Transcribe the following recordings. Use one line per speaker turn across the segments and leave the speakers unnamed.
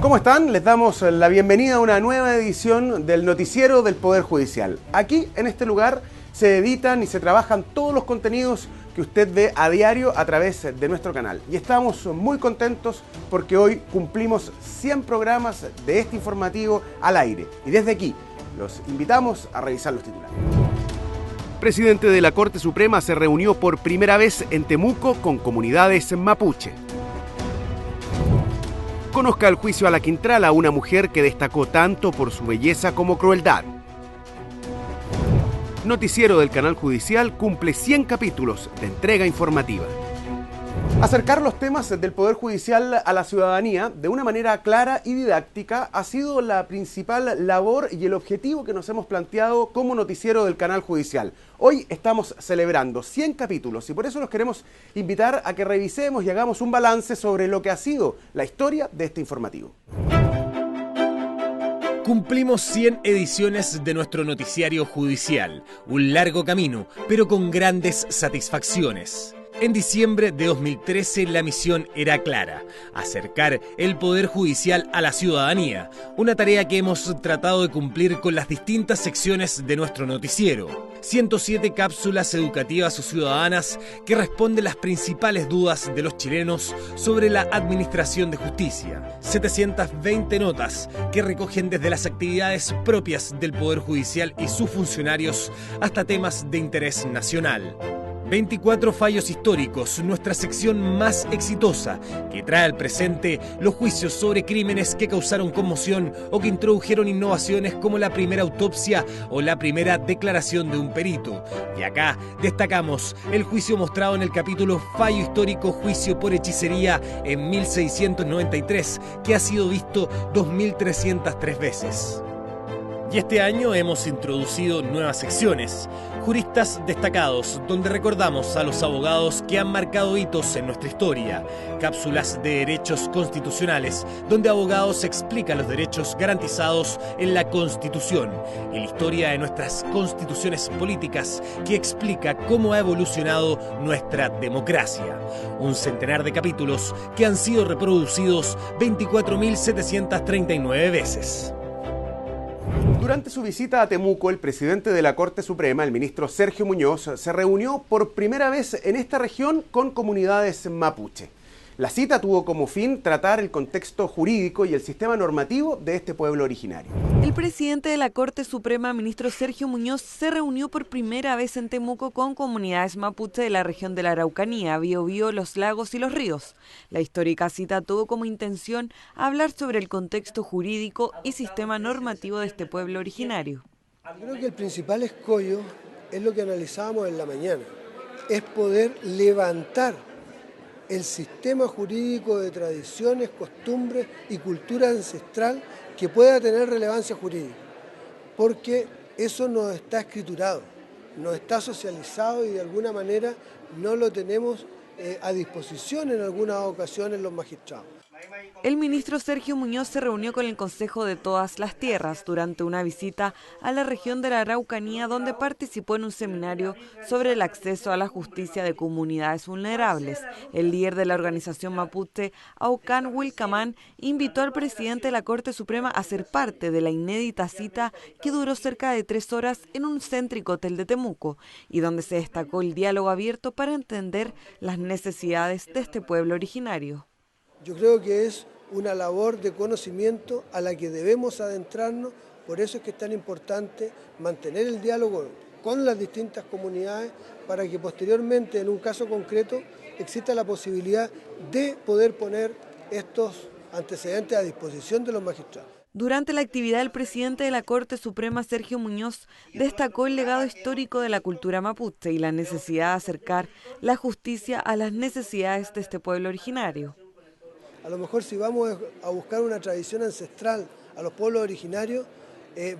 ¿Cómo están? Les damos la bienvenida a una nueva edición del Noticiero del Poder Judicial. Aquí, en este lugar, se editan y se trabajan todos los contenidos que usted ve a diario a través de nuestro canal. Y estamos muy contentos porque hoy cumplimos 100 programas de este informativo al aire. Y desde aquí, los invitamos a revisar los titulares. El presidente de la Corte Suprema se reunió por primera vez en Temuco con comunidades mapuche. Conozca el juicio a la Quintrala, una mujer que destacó tanto por su belleza como crueldad. Noticiero del Canal Judicial cumple 100 capítulos de entrega informativa. Acercar los temas del Poder Judicial a la ciudadanía de una manera clara y didáctica ha sido la principal labor y el objetivo que nos hemos planteado como noticiero del Canal Judicial. Hoy estamos celebrando 100 capítulos y por eso los queremos invitar a que revisemos y hagamos un balance sobre lo que ha sido la historia de este informativo.
Cumplimos 100 ediciones de nuestro noticiario judicial, un largo camino, pero con grandes satisfacciones. En diciembre de 2013 la misión era clara: acercar el Poder Judicial a la ciudadanía, una tarea que hemos tratado de cumplir con las distintas secciones de nuestro noticiero. 107 cápsulas educativas o ciudadanas que responden las principales dudas de los chilenos sobre la administración de justicia. 720 notas que recogen desde las actividades propias del Poder Judicial y sus funcionarios hasta temas de interés nacional. 24 fallos históricos, nuestra sección más exitosa, que trae al presente los juicios sobre crímenes que causaron conmoción o que introdujeron innovaciones como la primera autopsia o la primera declaración de un perito. Y acá destacamos el juicio mostrado en el capítulo Fallo histórico, juicio por hechicería en 1693, que ha sido visto 2303 veces. Y este año hemos introducido nuevas secciones: Juristas destacados, donde recordamos a los abogados que han marcado hitos en nuestra historia; Cápsulas de derechos constitucionales, donde abogados explican los derechos garantizados en la Constitución; y la historia de nuestras constituciones políticas, que explica cómo ha evolucionado nuestra democracia. Un centenar de capítulos que han sido reproducidos 24.739 veces.
Durante su visita a Temuco, el presidente de la Corte Suprema, el ministro Sergio Muñoz, se reunió por primera vez en esta región con comunidades mapuche. La cita tuvo como fin tratar el contexto jurídico y el sistema normativo de este pueblo originario.
El presidente de la Corte Suprema, ministro Sergio Muñoz, se reunió por primera vez en Temuco con comunidades mapuche de la región de la Araucanía, Biobío, los lagos y los ríos. La histórica cita tuvo como intención hablar sobre el contexto jurídico y sistema normativo de este pueblo originario.
Creo que el principal escollo es lo que analizábamos en la mañana, es poder levantar el sistema jurídico de tradiciones, costumbres y cultura ancestral que pueda tener relevancia jurídica, porque eso no está escriturado, no está socializado y de alguna manera no lo tenemos a disposición en algunas ocasiones los magistrados.
El ministro Sergio Muñoz se reunió con el Consejo de Todas las Tierras durante una visita a la región de la Araucanía, donde participó en un seminario sobre el acceso a la justicia de comunidades vulnerables. El líder de la organización mapuche, Aucan Wilcamán, invitó al presidente de la Corte Suprema a ser parte de la inédita cita que duró cerca de 3 horas en un céntrico hotel de Temuco y donde se destacó el diálogo abierto para entender las necesidades de este pueblo originario.
Yo creo que es una labor de conocimiento a la que debemos adentrarnos, por eso es que es tan importante mantener el diálogo con las distintas comunidades para que posteriormente, en un caso concreto, exista la posibilidad de poder poner estos antecedentes a disposición de los magistrados.
Durante la actividad, el presidente de la Corte Suprema, Sergio Muñoz, destacó el legado histórico de la cultura mapuche y la necesidad de acercar la justicia a las necesidades de este pueblo originario.
A lo mejor si vamos a buscar una tradición ancestral a los pueblos originarios,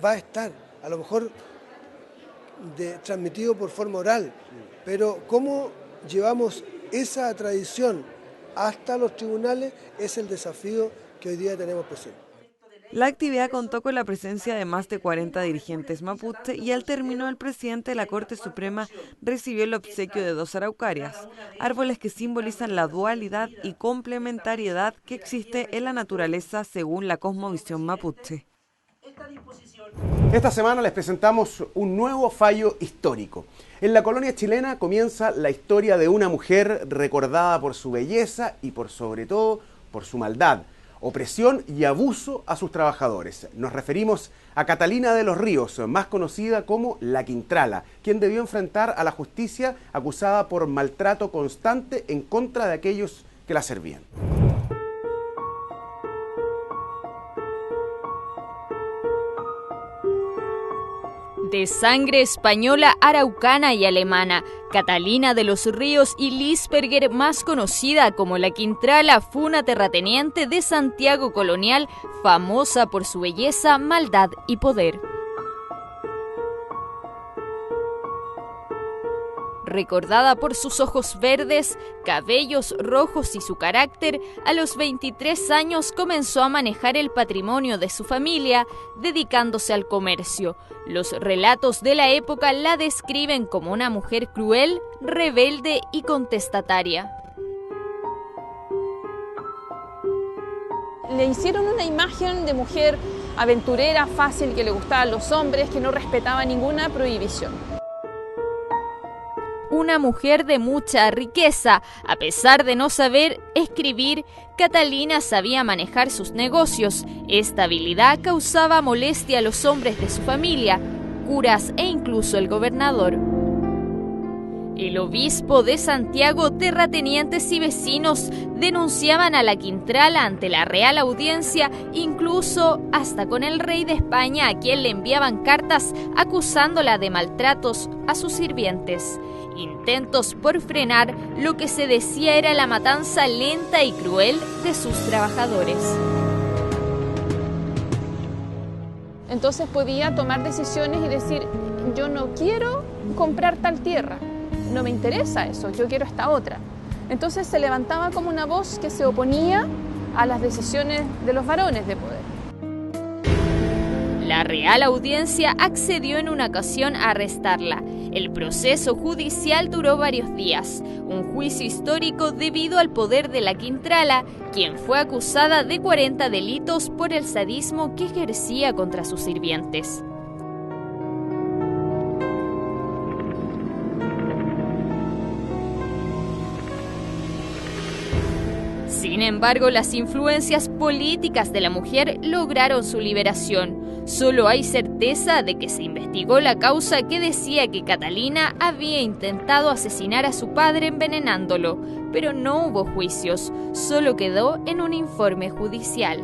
va a estar, a lo mejor transmitido por forma oral, pero cómo llevamos esa tradición hasta los tribunales es el desafío que hoy día tenemos presente.
La actividad contó con la presencia de más de 40 dirigentes mapuche y al término el presidente de la Corte Suprema recibió el obsequio de 2 araucarias, árboles que simbolizan la dualidad y complementariedad que existe en la naturaleza según la cosmovisión mapuche.
Esta semana les presentamos un nuevo fallo histórico. En la colonia chilena comienza la historia de una mujer recordada por su belleza y por sobre todo por su maldad, opresión y abuso a sus trabajadores. Nos referimos a Catalina de los Ríos, más conocida como La Quintrala, quien debió enfrentar a la justicia acusada por maltrato constante en contra de aquellos que la servían.
De sangre española, araucana y alemana, Catalina de los Ríos y Lisperger, más conocida como La Quintrala, fue una terrateniente de Santiago colonial, famosa por su belleza, maldad y poder. Recordada por sus ojos verdes, cabellos rojos y su carácter, a los 23 años comenzó a manejar el patrimonio de su familia, dedicándose al comercio. Los relatos de la época la describen como una mujer cruel, rebelde y contestataria.
Le hicieron una imagen de mujer aventurera, fácil, que le gustaban los hombres, que no respetaba ninguna prohibición.
Una mujer de mucha riqueza. A pesar de no saber escribir, Catalina sabía manejar sus negocios. Esta habilidad causaba molestia a los hombres de su familia, curas e incluso el gobernador. El obispo de Santiago, terratenientes y vecinos denunciaban a La Quintrala ante la Real Audiencia, incluso hasta con el rey de España, a quien le enviaban cartas acusándola de maltratos a sus sirvientes. Intentos por frenar lo que se decía era la matanza lenta y cruel de sus trabajadores.
Entonces podía tomar decisiones y decir, yo no quiero comprar tal tierra, no me interesa eso, yo quiero esta otra. Entonces se levantaba como una voz que se oponía a las decisiones de los varones de poder.
La Real Audiencia accedió en una ocasión a arrestarla. El proceso judicial duró varios días, un juicio histórico debido al poder de La Quintrala, quien fue acusada de 40 delitos por el sadismo que ejercía contra sus sirvientes. Sin embargo, las influencias políticas de la mujer lograron su liberación. Solo hay certeza de que se investigó la causa que decía que Catalina había intentado asesinar a su padre envenenándolo, pero no hubo juicios, solo quedó en un informe judicial.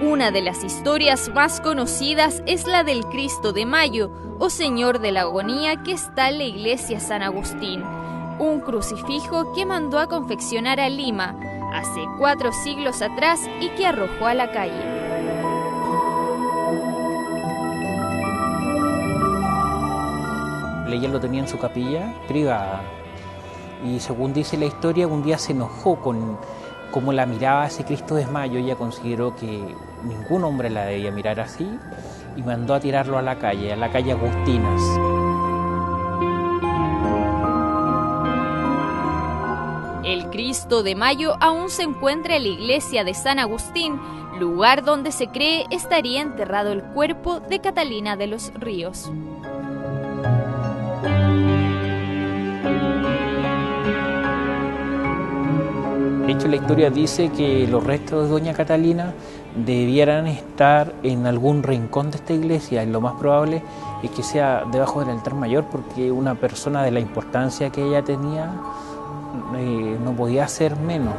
Una de las historias más conocidas es la del Cristo de Mayo, o Señor de la Agonía, que está en la iglesia San Agustín, un crucifijo que mandó a confeccionar a Lima hace 4 siglos atrás y que arrojó a la calle.
Ella lo tenía en su capilla privada y, según dice la historia, un día se enojó con cómo la miraba ese Cristo de Mayo. Ella consideró que ningún hombre la debía mirar así y mandó a tirarlo a la calle Agustinas.
El Cristo de Mayo aún se encuentra en la iglesia de San Agustín, lugar donde se cree estaría enterrado el cuerpo de Catalina de los Ríos.
De hecho, la historia dice que los restos de doña Catalina debieran estar en algún rincón de esta iglesia, y lo más probable es que sea debajo del altar mayor, porque una persona de la importancia que ella tenía no podía ser menos.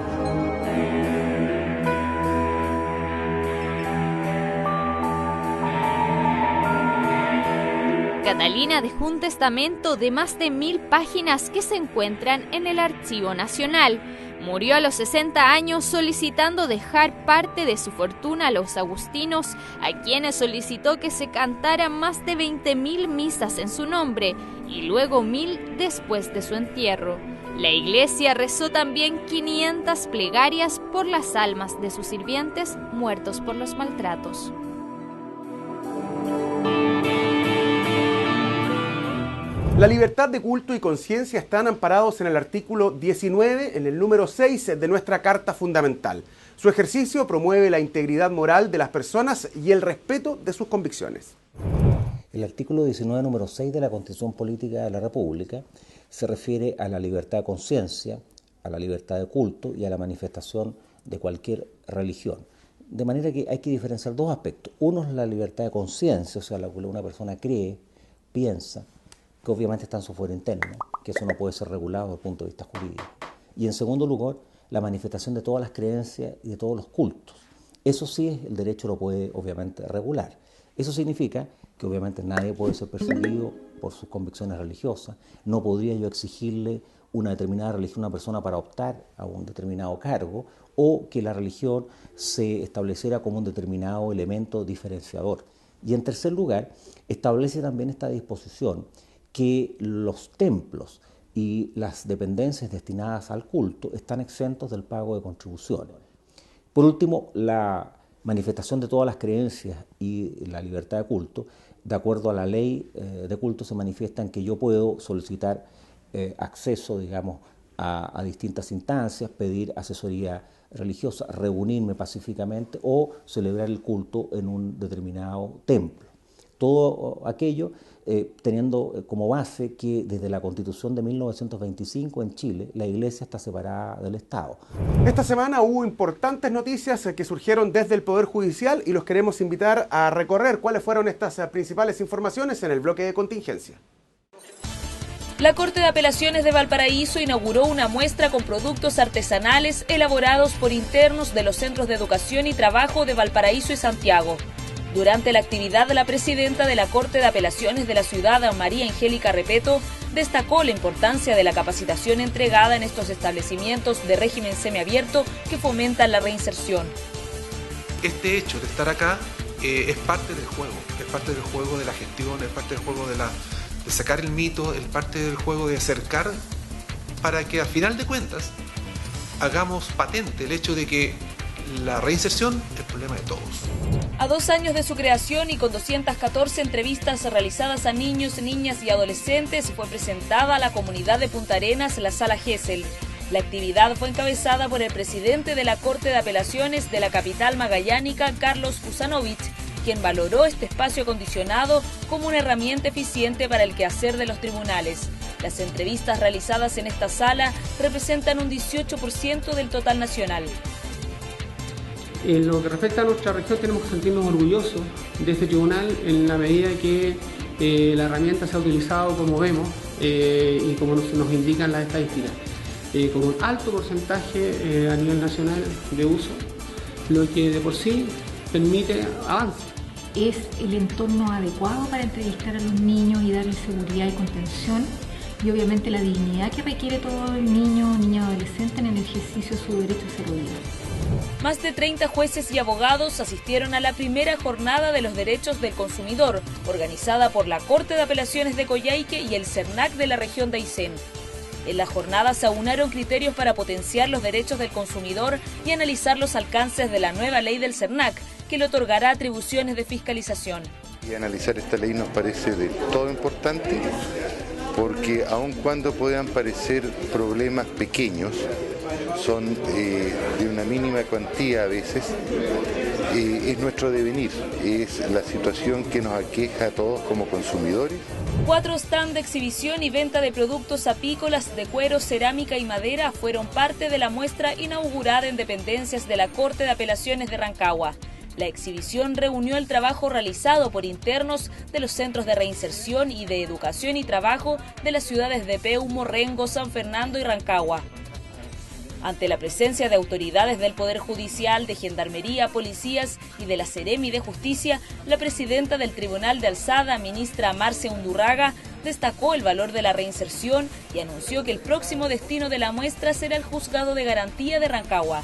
Catalina dejó un testamento de más de 1000 páginas que se encuentran en el Archivo Nacional. Murió a los 60 años solicitando dejar parte de su fortuna a los agustinos, a quienes solicitó que se cantaran más de 20.000 misas en su nombre y luego 1000 después de su entierro. La iglesia rezó también 500 plegarias por las almas de sus sirvientes muertos por los maltratos.
La libertad de culto y conciencia están amparados en el artículo 19, en el número 6 de nuestra Carta Fundamental. Su ejercicio promueve la integridad moral de las personas y el respeto de sus convicciones.
El artículo 19, número 6 de la Constitución Política de la República se refiere a la libertad de conciencia, a la libertad de culto y a la manifestación de cualquier religión. De manera que hay que diferenciar dos aspectos. Uno es la libertad de conciencia, o sea, lo que una persona cree, piensa, que obviamente está en su fuero interno, que eso no puede ser regulado desde el punto de vista jurídico. Y en segundo lugar, la manifestación de todas las creencias y de todos los cultos. Eso sí, el derecho lo puede obviamente regular. Eso significa que obviamente nadie puede ser perseguido por sus convicciones religiosas. No podría yo exigirle una determinada religión a una persona para optar a un determinado cargo, o que la religión se estableciera como un determinado elemento diferenciador. Y en tercer lugar, establece también esta disposición que los templos y las dependencias destinadas al culto están exentos del pago de contribuciones. Por último, la manifestación de todas las creencias y la libertad de culto, de acuerdo a la ley de culto, se manifiesta en que yo puedo solicitar acceso, digamos, a distintas instancias, pedir asesoría religiosa, reunirme pacíficamente o celebrar el culto en un determinado templo. Todo aquello teniendo como base que desde la Constitución de 1925 en Chile la Iglesia está separada del Estado.
Esta semana hubo importantes noticias que surgieron desde el Poder Judicial y los queremos invitar a recorrer cuáles fueron estas principales informaciones en el bloque de contingencia.
La Corte de Apelaciones de Valparaíso inauguró una muestra con productos artesanales elaborados por internos de los Centros de Educación y Trabajo de Valparaíso y Santiago. Durante la actividad, la presidenta de la Corte de Apelaciones de la ciudad, María Angélica Repeto, destacó la importancia de la capacitación entregada en estos establecimientos de régimen semiabierto que fomentan la reinserción.
Este hecho de estar acá es parte del juego de la gestión, es parte del juego de sacar el mito, es parte del juego de acercar para que al final de cuentas hagamos patente el hecho de que la reinserción es el problema de todos.
A 2 años de su creación y con 214 entrevistas realizadas a niños, niñas y adolescentes, fue presentada a la comunidad de Punta Arenas la Sala Gesell. La actividad fue encabezada por el presidente de la Corte de Apelaciones de la capital magallánica, Carlos Kusanovich, quien valoró este espacio acondicionado como una herramienta eficiente para el quehacer de los tribunales. Las entrevistas realizadas en esta sala representan un 18% del total nacional.
En lo que respecta a nuestra región, tenemos que sentirnos orgullosos de este tribunal en la medida que la herramienta se ha utilizado como vemos y como nos indican las estadísticas, con un alto porcentaje a nivel nacional de uso, lo que de por sí permite avance.
Es el entorno adecuado para entrevistar a los niños y darles seguridad y contención, y obviamente la dignidad que requiere todo el niño o niña adolescente en el ejercicio de su derecho a ser oído.
Más de 30 jueces y abogados asistieron a la primera jornada de los derechos del consumidor, organizada por la Corte de Apelaciones de Coyhaique y el CERNAC de la región de Aysén. En la jornada se aunaron criterios para potenciar los derechos del consumidor y analizar los alcances de la nueva ley del CERNAC, que le otorgará atribuciones de fiscalización.
Y analizar esta ley nos parece de todo importante, porque aun cuando puedan parecer problemas pequeños, son de una mínima cuantía a veces, es nuestro devenir, es la situación que nos aqueja a todos como consumidores.
4 stands de exhibición y venta de productos apícolas de cuero, cerámica y madera fueron parte de la muestra inaugurada en dependencias de la Corte de Apelaciones de Rancagua. La exhibición reunió el trabajo realizado por internos de los centros de reinserción y de educación y trabajo de las ciudades de Peumo, Rengo, San Fernando y Rancagua. Ante la presencia de autoridades del Poder Judicial, de Gendarmería, policías y de la Seremi de Justicia, la presidenta del Tribunal de Alzada, ministra Marcia Undurraga, destacó el valor de la reinserción y anunció que el próximo destino de la muestra será el Juzgado de Garantía de Rancagua.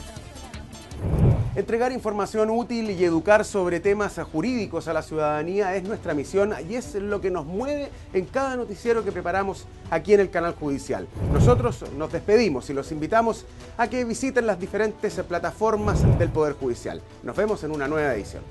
Entregar información útil y educar sobre temas jurídicos a la ciudadanía es nuestra misión y es lo que nos mueve en cada noticiero que preparamos aquí en el canal judicial. Nosotros nos despedimos y los invitamos a que visiten las diferentes plataformas del Poder Judicial. Nos vemos en una nueva edición.